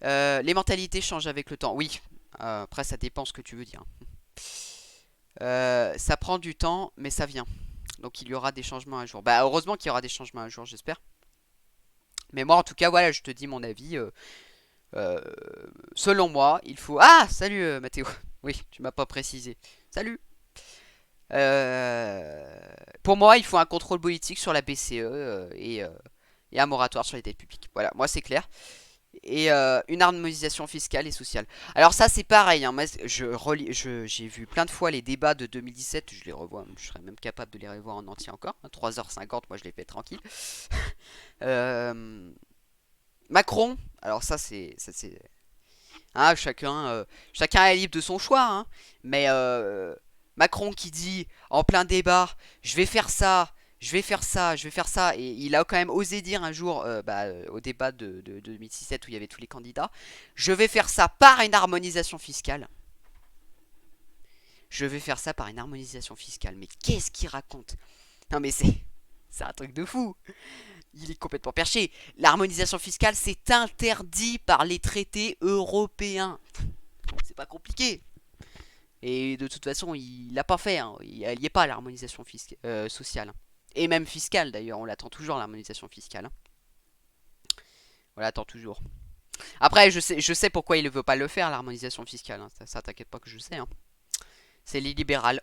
Les mentalités changent avec le temps. Oui. Après, ça dépend ce que tu veux dire. Ça prend du temps, mais ça vient. Donc il y aura des changements un jour. Bah heureusement qu'il y aura des changements un jour, j'espère. Mais moi, en tout cas, voilà, je te dis mon avis. Euh, Selon moi, il faut. Ah, salut Mathéo. Oui, tu m'as pas précisé. Salut. Pour moi, il faut un contrôle politique sur la BCE et un moratoire sur les dettes publiques. Voilà, moi c'est clair. Et une harmonisation fiscale et sociale. Alors ça c'est pareil, hein, j'ai vu plein de fois les débats de 2017, je les revois, je serais même capable de les revoir en entier encore. 3h50, moi je les fais tranquille. Euh, Macron, alors ça c'est hein, chacun est libre de son choix, hein, mais Macron qui dit en plein débat, je vais faire ça, je vais faire ça, je vais faire ça, et il a quand même osé dire un jour, au débat de 2017 où il y avait tous les candidats, je vais faire ça par une harmonisation fiscale. Je vais faire ça par une harmonisation fiscale. Mais qu'est-ce qu'il raconte? Non mais c'est un truc de fou. Il est complètement perché. L'harmonisation fiscale, c'est interdit par les traités européens. C'est pas compliqué. Et de toute façon, il l'a pas fait, hein. Il n'y est pas l'harmonisation sociale. Et même fiscale d'ailleurs, on l'attend toujours l'harmonisation fiscale, hein. On l'attend toujours. Après, je sais pourquoi il ne veut pas le faire, l'harmonisation fiscale, hein. Ça t'inquiète pas que je sais, hein. C'est les libérales.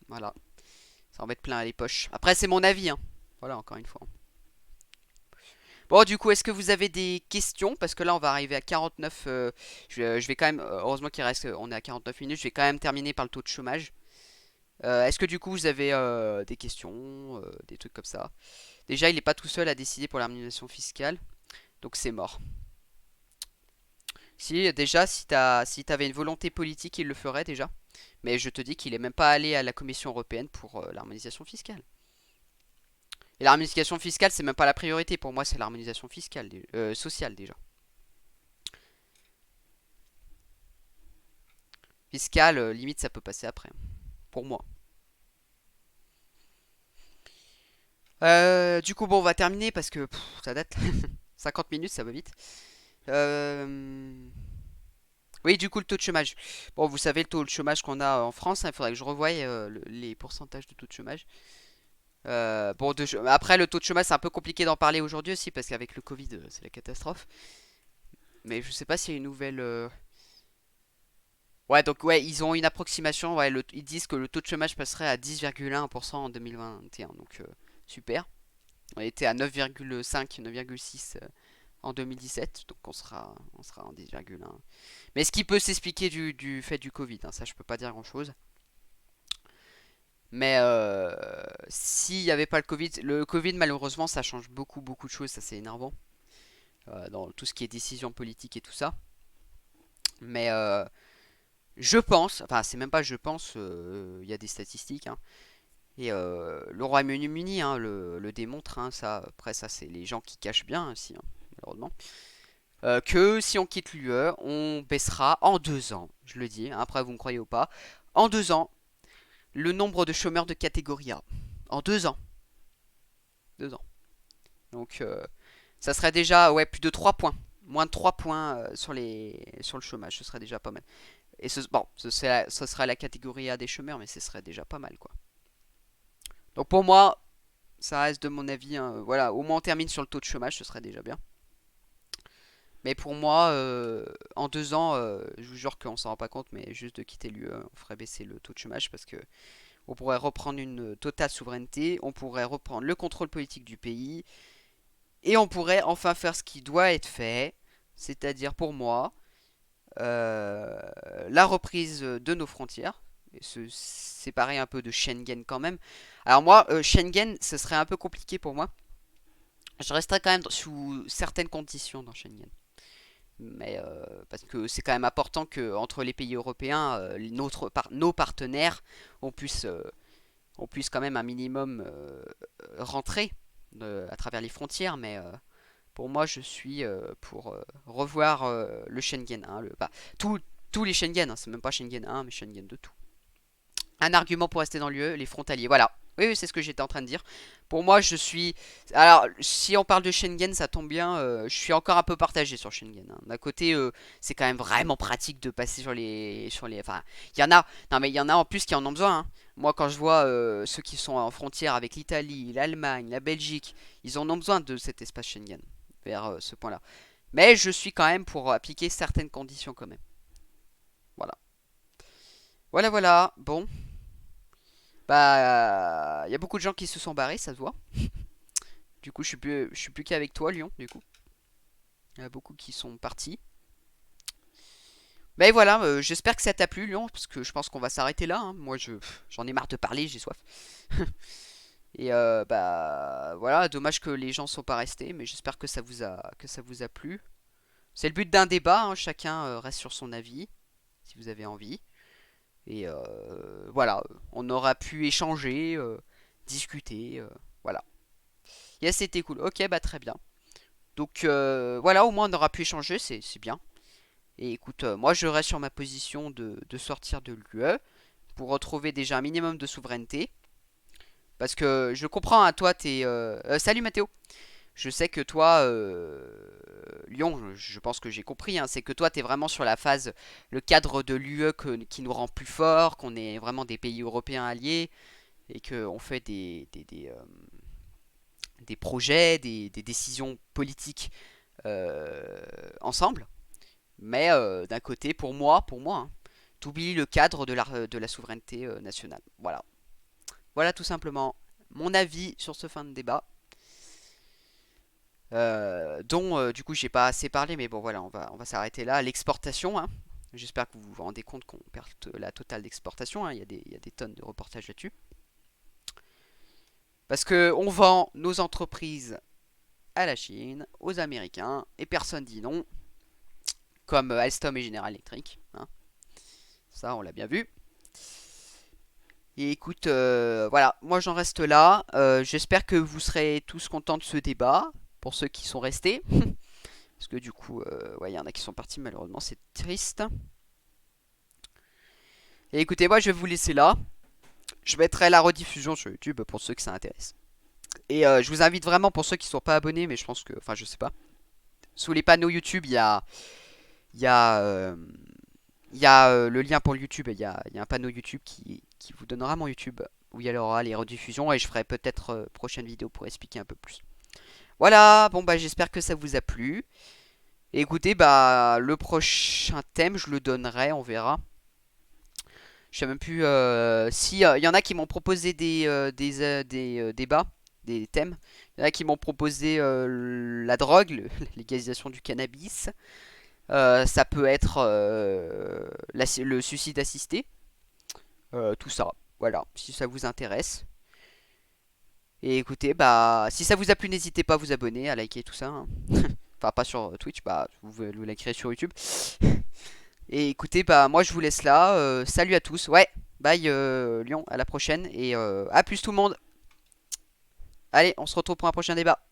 Voilà. Ça en met plein les poches. Après, c'est mon avis, hein. Voilà, encore une fois. Bon, du coup, est-ce que vous avez des questions? Parce que là, on va arriver à 49. Je vais quand même. Heureusement qu'il reste. On est à 49 minutes. Je vais quand même terminer par le taux de chômage. Est-ce que du coup, vous avez des questions, des trucs comme ça? Déjà, il n'est pas tout seul à décider pour l'harmonisation fiscale. Donc, c'est mort. Si, déjà, si t'avais une volonté politique, il le ferait déjà. Mais je te dis qu'il est même pas allé à la Commission européenne pour l'harmonisation fiscale. Et l'harmonisation fiscale, c'est même pas la priorité. Pour moi, c'est l'harmonisation fiscale, sociale déjà. Fiscale, limite, ça peut passer après. Pour moi. Du coup, bon, on va terminer parce que ça date. 50 minutes, ça va vite. Euh, Oui, du coup, le taux de chômage. Bon, vous savez le taux de chômage qu'on a en France, hein, il faudrait que je revoie les pourcentages de taux de chômage. Bon, après, le taux de chômage, c'est un peu compliqué d'en parler aujourd'hui aussi parce qu'avec le Covid, c'est la catastrophe. Mais je sais pas s'il y a une nouvelle. Ouais, donc ouais, ils ont une approximation. Ouais, ils disent que le taux de chômage passerait à 10,1% en 2021. Donc super. On était à 9,5, 9,6 en 2017. Donc on sera en 10,1. Mais ce qui peut s'expliquer du fait du Covid, hein, ça je peux pas dire grand-chose. Mais s'il n'y avait pas le Covid malheureusement ça change beaucoup beaucoup de choses, ça c'est énervant. Dans tout ce qui est décision politique et tout ça. Mais je pense, enfin c'est même pas je pense, il y a des statistiques, hein. Et le Royaume-Uni, hein, le démontre, hein, ça, après ça c'est les gens qui cachent bien aussi, hein, malheureusement. Que si on quitte l'UE, on baissera en 2 ans, je le dis, hein, après vous me croyez ou pas, en 2 ans, le nombre de chômeurs de catégorie A. En 2 ans. 2 ans. Donc ça serait déjà ouais, plus de 3 points. Moins de 3 points sur le chômage, ce serait déjà pas mal. Et bon, ce serait la catégorie A des chômeurs, mais ce serait déjà pas mal, quoi. Donc pour moi, ça reste de mon avis, hein, voilà, au moins on termine sur le taux de chômage, ce serait déjà bien. Mais pour moi, en 2 ans, je vous jure qu'on s'en rend pas compte, mais juste de quitter l'UE, on ferait baisser le taux de chômage parce que on pourrait reprendre une totale souveraineté, on pourrait reprendre le contrôle politique du pays, et on pourrait enfin faire ce qui doit être fait, c'est-à-dire pour moi, euh, la reprise de nos frontières, et se séparer un peu de Schengen quand même. Alors moi, Schengen, ce serait un peu compliqué pour moi. Je resterai quand même sous certaines conditions dans Schengen. Mais parce que c'est quand même important que entre les pays européens, nos partenaires, on puisse, euh, on puisse quand même un minimum rentrer à travers les frontières. Mais pour moi, je suis pour revoir le Schengen 1, tous les Schengen, hein, c'est même pas Schengen 1, mais Schengen de tout. Un argument pour rester dans l'UE, les frontaliers. Voilà. Oui, oui, c'est ce que j'étais en train de dire. Pour moi, je suis. Alors, si on parle de Schengen, ça tombe bien. Je suis encore un peu partagé sur Schengen, hein. D'un côté, c'est quand même vraiment pratique de passer Enfin, il y en a. Non, mais il y en a en plus qui en ont besoin, hein. Moi, quand je vois ceux qui sont en frontière avec l'Italie, l'Allemagne, la Belgique, ils en ont besoin de cet espace Schengen vers ce point-là. Mais je suis quand même pour appliquer certaines conditions quand même. Voilà. Voilà, voilà. Bon. Bah, il y a beaucoup de gens qui se sont barrés, ça se voit. Du coup, je suis plus qu'avec toi, Lyon, du coup. Il y a beaucoup qui sont partis. Mais voilà, j'espère que ça t'a plu, Lyon, parce que je pense qu'on va s'arrêter là, hein. Moi, j'en ai marre de parler, j'ai soif. Et bah, voilà, dommage que les gens sont pas restés, mais j'espère que ça vous a plu. C'est le but d'un débat, hein. Chacun reste sur son avis, si vous avez envie. Et voilà, on aura pu échanger, discuter, voilà. Yes, c'était cool. Ok, bah très bien. Donc voilà, au moins on aura pu échanger, c'est bien. Et écoute, moi je reste sur ma position de sortir de l'UE pour retrouver déjà un minimum de souveraineté. Parce que je comprends, hein, toi t'es... salut Mathéo. Je sais que toi, Lyon, je pense que j'ai compris, hein, c'est que toi t'es vraiment sur la phase, le cadre de l'UE qui nous rend plus forts, qu'on est vraiment des pays européens alliés et qu'on fait des projets, des décisions politiques ensemble. Mais d'un côté, pour moi, hein, t'oublies le cadre de la souveraineté nationale. Voilà. Voilà tout simplement mon avis sur ce fin de débat. Dont du coup j'ai pas assez parlé, mais bon voilà, on va s'arrêter là. L'exportation, hein. J'espère que vous vous rendez compte qu'on perd la totale d'exportation, hein. Il y a des tonnes de reportages là-dessus. Parce que on vend nos entreprises à la Chine, aux Américains, et personne dit non, comme Alstom et General Electric, hein. Ça, on l'a bien vu. Et écoute, voilà, moi j'en reste là. J'espère que vous serez tous contents de ce débat, pour ceux qui sont restés. Parce que du coup, ouais, il y en a qui sont partis malheureusement, c'est triste. Et écoutez, moi je vais vous laisser là. Je mettrai la rediffusion sur YouTube pour ceux que ça intéresse. Et je vous invite vraiment pour ceux qui ne sont pas abonnés, mais je pense que, enfin je sais pas. Sous les panneaux YouTube, il y a, le lien pour le YouTube. Il y a un panneau YouTube qui vous donnera mon YouTube où il y aura les rediffusions et je ferai peut-être prochaine vidéo pour expliquer un peu plus. Voilà, bon bah j'espère que ça vous a plu. Et écoutez, bah le prochain thème, je le donnerai, on verra. Je sais même plus si il y en a qui m'ont proposé des débats, des thèmes. Il y en a qui m'ont proposé la drogue, la légalisation du cannabis. Ça peut être le suicide assisté. Tout ça. Voilà, si ça vous intéresse. Et écoutez, bah si ça vous a plu, n'hésitez pas à vous abonner, à liker tout ça, hein. Enfin, pas sur Twitch, bah vous likerez sur YouTube. Et écoutez, bah moi je vous laisse là. Salut à tous. Ouais, bye Lyon, à la prochaine. Et à plus tout le monde. Allez, on se retrouve pour un prochain débat.